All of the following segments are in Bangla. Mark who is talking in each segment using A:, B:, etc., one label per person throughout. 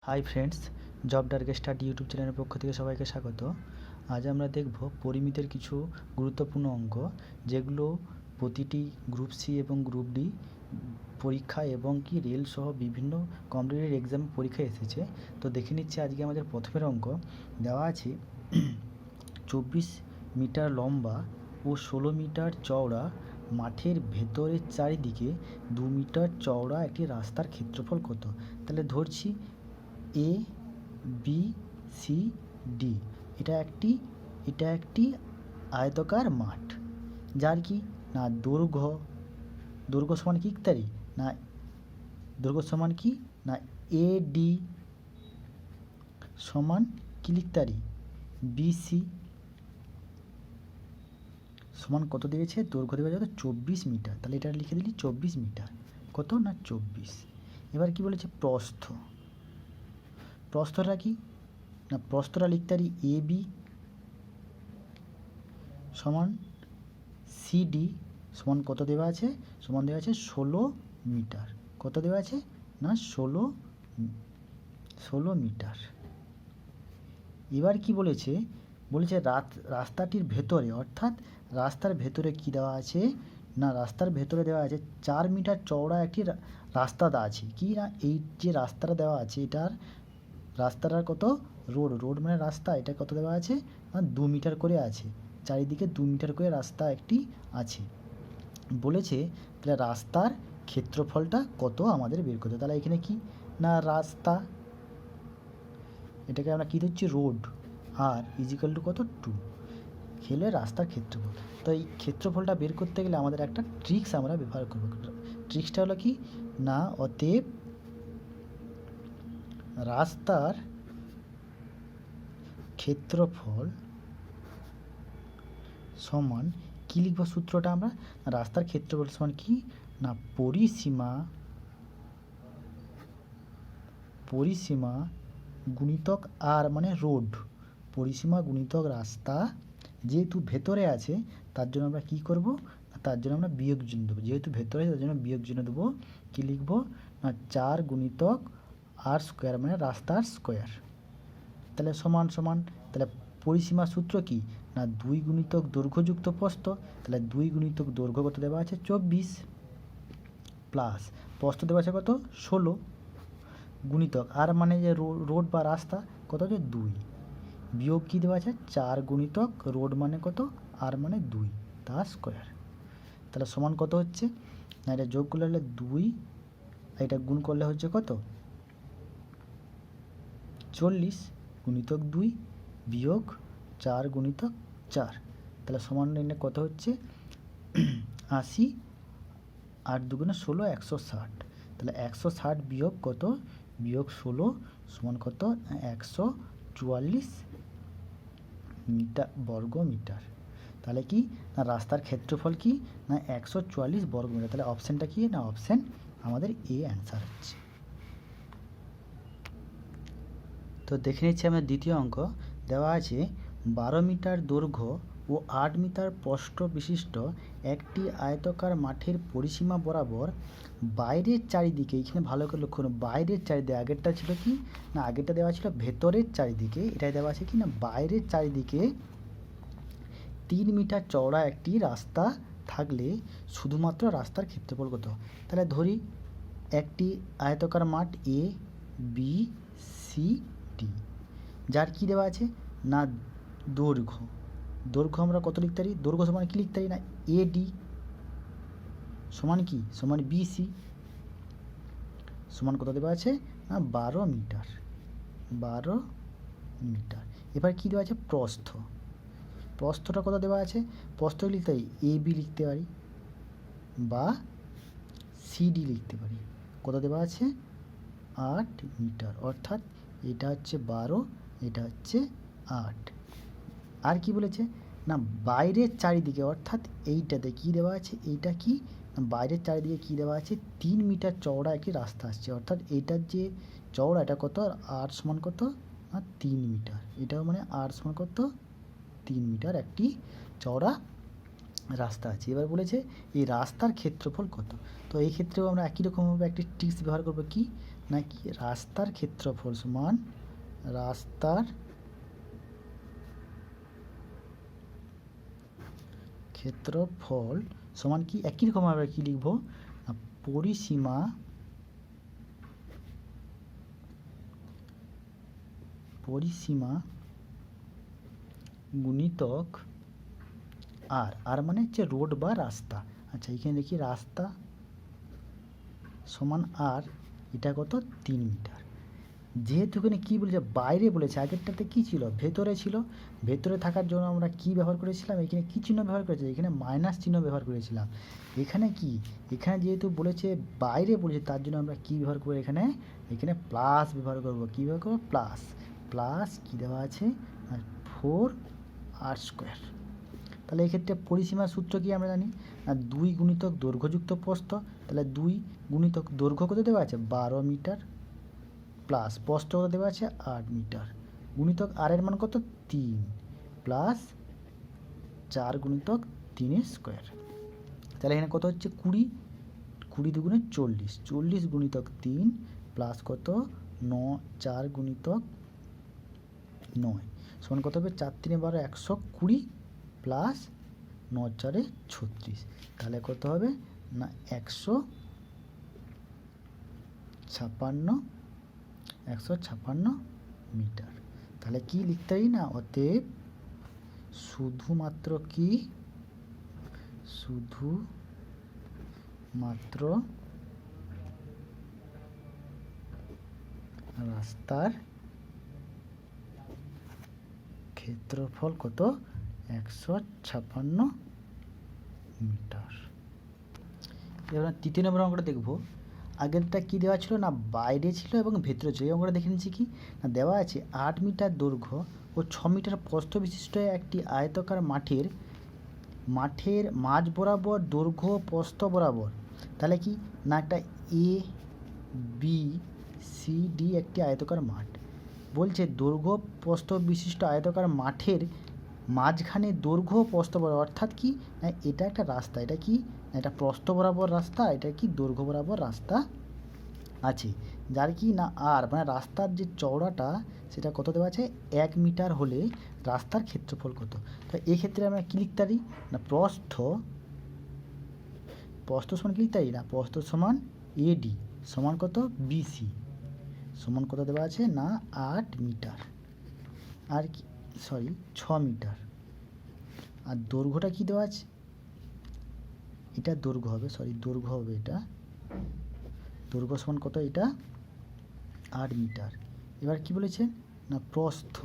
A: Hi friends, job target study YouTube চ্যানেলের পক্ষ থেকে সবাইকে স্বাগত। আজ আমরা দেখব পরিমিতের কিছু গুরুত্বপূর্ণ অঙ্ক, যেগুলো প্রতিটি গ্রুপ সি এবং গ্রুপ ডি পরীক্ষা এবং কি রেল সহ বিভিন্ন কম্পিটিটিভ এক্সাম পরীক্ষায় এসেছে। তো দেখে নিচ্ছি আজকে আমাদের প্রথমের অঙ্ক দেওয়া আছে 24 মিটার লম্বা ও 16 মিটার চওড়া মাঠের ভেতরের চারিদিকে 2 মিটার চওড়া একটি রাস্তার ক্ষেত্রফল কত। তাহলে ধরছি এ বি সি ডি, এটা একটি আয়তকার মাঠ, যার কি না দৈর্ঘ্য সমান কি ইত্যাদি না দৈর্ঘ্য সমান কি না এ ডি সমান কি লিখতে পারি বিসি সমান কত দিয়েছে, দৈর্ঘ্য দেওয়া যাবে 24 মিটার। তাহলে এটা লিখে দিলি 24 মিটার, কত না 24। এবার কি বলেছে প্রস্থটা কি না প্রস্থটা লিখতে পারি এ বি সমান সিডি সমান কত দেওয়া আছে, সমান দেওয়া আছে 16 মিটার। কত দেওয়া আছে না 16 মিটার। এবার কি বলেছে রাস্তাটির ভেতরে, অর্থাৎ রাস্তার ভেতরে কি দেওয়া আছে না রাস্তার ভেতরে দেওয়া আছে 4 মিটার চওড়া একটি রাস্তা দেওয়া আছে। কি না এই যে রাস্তাটা দেওয়া আছে, রাস্তাটার কত রোড মানে রাস্তা, এটা কত দেওয়া আছে না 2 মিটার করে আছে, চারিদিকে 2 মিটার করে রাস্তা একটি আছে। বলেছে তাহলে রাস্তার ক্ষেত্রফলটা কত আমাদের বের করতে। তাহলে এখানে কি না রাস্তা, এটাকে আমরা কী ধরছি রোড, আর ইজিক্যাল টু কত 2 খেলে রাস্তার ক্ষেত্রফল। তো এই ক্ষেত্রফলটা বের করতে গেলে আমাদের একটা ট্রিক্স আমরা ব্যবহার করব। ট্রিক্সটা হলো কি না অতএব রাস্তার ক্ষেত্রফল সমান কি লিখব সূত্রটা আমরা, রাস্তার ক্ষেত্রফল সমান কি না পরিসীমা গুণিতক আর মানে রোড, পরিসীমা গুণিতক রাস্তা। যেহেতু ভেতরে আছে তার জন্য আমরা কি করব, তার জন্য আমরা বিয়োগ চিহ্ন দেবো। যেহেতু ভেতরে আছে তার জন্য বিয়োগ চিহ্ন দেবো। কী লিখব না 4 গুণিতক আর স্কোয়ার মানে রাস্তার স্কোয়ার। তাহলে সমান তাহলে পরিসীমা সূত্র কি না 2 গুণিতক দৈর্ঘ্যযুক্ত প্রস্থ। তাহলে 2 গুণিতক দৈর্ঘ্য কত দেওয়া আছে 24 প্লাস প্রস্থ দেওয়া আছে কত 16 গুণিতক আর মানে যে রোড বা রাস্তা কত হচ্ছে 2 বিয়োগ কী দেওয়া আছে 4 গুণিতক রোড মানে কত আর মানে 2 তার স্কোয়ার। তাহলে সমান কত হচ্ছে না এটা যোগ করলে হলে 2, এটা গুণ করলে হচ্ছে কত 40 গুণিতক 2 বিয়োগ 4 গুণিতক 4। তাহলে সমান নির্ণয় কত হচ্ছে 80, 8 দুগুণে 16 160। তাহলে 160 বিয়োগ কত বিয়োগ 16 সমান কত 144 বর্গ মিটার। তাহলে কি না রাস্তার ক্ষেত্রফল কি না 144 বর্গ মিটার। তাহলে অপশানটা কি না অপশান আমাদের এ অ্যান্সার হচ্ছে। তো দেখে নিচ্ছি আমরা দ্বিতীয় অঙ্ক দেওয়া আছে 12 মিটার দৈর্ঘ্য ও 8 মিটার প্রস্থ বিশিষ্ট একটি আয়তাকার মাঠের পরিসীমা বরাবর বাইরের চারিদিকে, এখানে ভালো করে লক্ষ্য করুন বাইরের চারিদিকে, আগেরটা ছিল কি না আগেরটা দেওয়া ছিল ভেতরের চারিদিকে, এটাই দেওয়া আছে কি না বাইরের চারিদিকে 3 মিটার চওড়া একটি রাস্তা থাকলে শুধুমাত্র রাস্তার ক্ষেত্রফল কত। তাহলে ধরি একটি আয়তাকার মাঠ এ বি সি ডি, যার কি দেওয়া আছে না দৈর্ঘ্য আমরা কত লিখতে পারি, দৈর্ঘ্য সমান কি লিখতে পারি না এ ডি সমান কি সমান বিসি সমান কত দেওয়া আছে না 12 মিটার। এবার কি দেওয়া আছে প্রস্থটা কত দেওয়া আছে, প্রস্থ লিখতে পারি এ বি লিখতে পারি বা সিডি লিখতে পারি। কত দেওয়া আছে 8 মিটার, অর্থাৎ এটা হচ্ছে 12, এটা হচ্ছে 8। আর কি বলেছে না বাইরের চারিদিকে, অর্থাৎ এইটাতে কি দেওয়া আছে, এইটা কি না বাইরের চারিদিকে কি দেওয়া আছে 3 মিটার চওড়া একটি রাস্তা আসছে, অর্থাৎ এইটার যে চওড়া এটা কত আর সমান কত না 3 মিটার, এটাও মানে আর সমান কত 3 মিটার একটি চওড়া রাস্তা আছে। এবার বলেছে এই রাস্তার ক্ষেত্রফল কত। তো এই ক্ষেত্রেও আমরা একই রকমভাবে একটি ট্রিক্স ব্যবহার করবো কি নাকি রাস্তার ক্ষেত্রফল সমান রাস্তার ক্ষেত্রফল সমান কি একই রকম আমরা কি লিখব না পরিসীমা গুণিতক আর মানে হচ্ছে রোড বা রাস্তা। আচ্ছা এখানে দেখি রাস্তা সমান আর, এটা কত 3 মিটার। যেহেতু এখানে কী বলেছে বাইরে বলেছে, আগেরটাতে কী ছিল ভেতরে ছিল, ভেতরে থাকার জন্য আমরা কি ব্যবহার করেছিলাম এখানে কী চিহ্ন ব্যবহার করেছি, এখানে মাইনাস চিহ্ন ব্যবহার করেছিলাম। এখানে কি এখানে যেহেতু বলেছে বাইরে বলেছে তার জন্য আমরা কি ব্যবহার করবো এখানে প্লাস ব্যবহার করবো। কী ব্যবহার করবো প্লাস কী দেওয়া আছে 4r²। তাহলে এক্ষেত্রে পরিসীমার সূত্র কি আমরা জানি না 2 গুণিতক দৈর্ঘ্যযুক্ত প্রস্থ। তাহলে 2 গুণিতক দৈর্ঘ্য কত দেওয়া আছে 12 মিটার প্লাস প্রস্থ কত দেওয়া আছে 8 মিটার গুণিতক আর এর মান কত 3 প্লাস 4 গুণিতক 3² তাহলে এখানে কত হচ্ছে 20 দুগুণে 40 গুণিতক 3 প্লাস কত 4 গুণিতক 9 সমান কত হবে 4 3 12 120 প্লাস 9 4 36 তাহলে কত হবে না 156 মিটার। তাহলে কি লিখতে পারি না অতএব শুধুমাত্র রাস্তার ক্ষেত্রফল কত 156 মিটার। এবার 3 নম্বর অঙ্কটা দেখবো। আগেরটা কি দেওয়া ছিল না বাইরে ছিল এবং ভেতরে ছিল। এই অঙ্কটা দেখে নিচ্ছি কি না দেওয়া আছে 8 মিটার দৈর্ঘ্য ও 6 মিটার প্রস্থ বিশিষ্ট একটি আয়তাকার মাঠের মাঝ বরাবর দৈর্ঘ্য প্রস্থ বরাবর। তাহলে কি না একটা ABCD একটি আয়তাকার মাঠ বলছে দৈর্ঘ্য প্রস্থ বিশিষ্ট আয়তাকার মাঠের মাঝখানে দৈর্ঘ্য প্রস্থ বরাবর, অর্থাৎ কি না এটা একটা রাস্তা, এটা কি এটা প্রস্থ বরাবর রাস্তা, এটা কি দৈর্ঘ্য বরাবর রাস্তা আছে, যার কি না আর মানে রাস্তার যে চওড়াটা সেটা কত দেওয়া আছে 1 মিটার হলে রাস্তার ক্ষেত্রফল কত। তো এই ক্ষেত্রে আমরা কি লিখতে পারি না প্রস্থ সমান কি লিখতে পারি না প্রস্থ সমান AD সমান কত BC সমান কত দেওয়া আছে না 8 মিটার আর কি 6 মিটার। আর দৈর্ঘ্যটা কি দেওয়া আছে এটা দৈর্ঘ্য হবে এটা দৈর্ঘ্য সমান কত এটা 8 মিটার। এবার কি বলেছে না প্রস্থ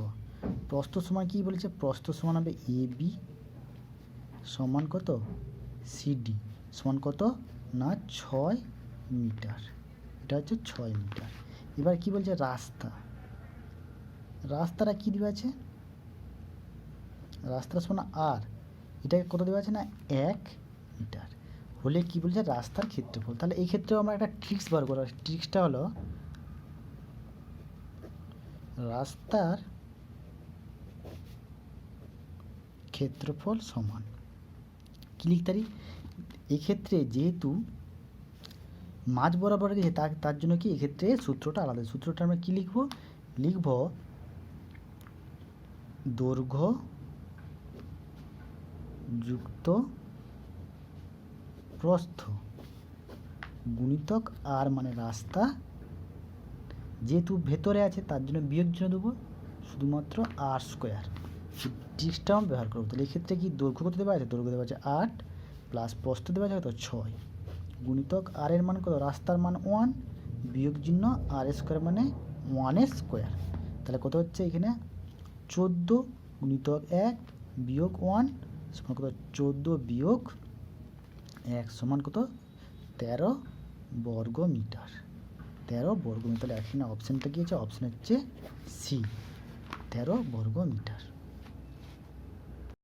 A: সমান কি বলেছে প্রস্থ সমান হবে AB সমান কত CD সমান কত না 6 মিটার, এটা হচ্ছে 6 মিটার। এবার কি বলছে রাস্তাটা কি দেওয়া আছে রাস্তা সমান আর, এটাকে কত দেওয়া আছে না 1 মিটার হলে কি বলছে রাস্তার ক্ষেত্রফল। তাহলে এই ক্ষেত্রেও আমরা একটা ট্রিক্স বার করব। ট্রিক্সটা হলো রাস্তার ক্ষেত্রফল সমান কি লিখতে পারি এক্ষেত্রে যেহেতু মাঝ বরাবর গেছে তার জন্য কি এক্ষেত্রে সূত্রটা আলাদা। সূত্রটা আমরা কি লিখব দৈর্ঘ্য যুক্ত প্রস্থ গুণিতক আর মানে রাস্তা, যেহেতু ভেতরে আছে তার জন্য বিয়োগ চিহ্ন দেবো শুধুমাত্র r²। ট্রিক্সটা আমরা ব্যবহার করবো। তাহলে এক্ষেত্রে কি দৈর্ঘ্য কত দেওয়া আছে দৈর্ঘ্য দেওয়া আছে 8 প্লাস প্রস্থ দেওয়া আছে কত 6 গুণিতক আর এর মান কত রাস্তার মান 1 বিয়োগ চিহ্ন r² মানে 1² তাহলে কত হচ্ছে এখানে 14 গুণিতক 1 বিয়োগ 1 সমান কত 14 বিয়োগ 1 সমান কত 13 বর্গ মিটার। তাহলে এখানে অপশানটা কি আছে অপশান হচ্ছে C 13 বর্গ মিটার।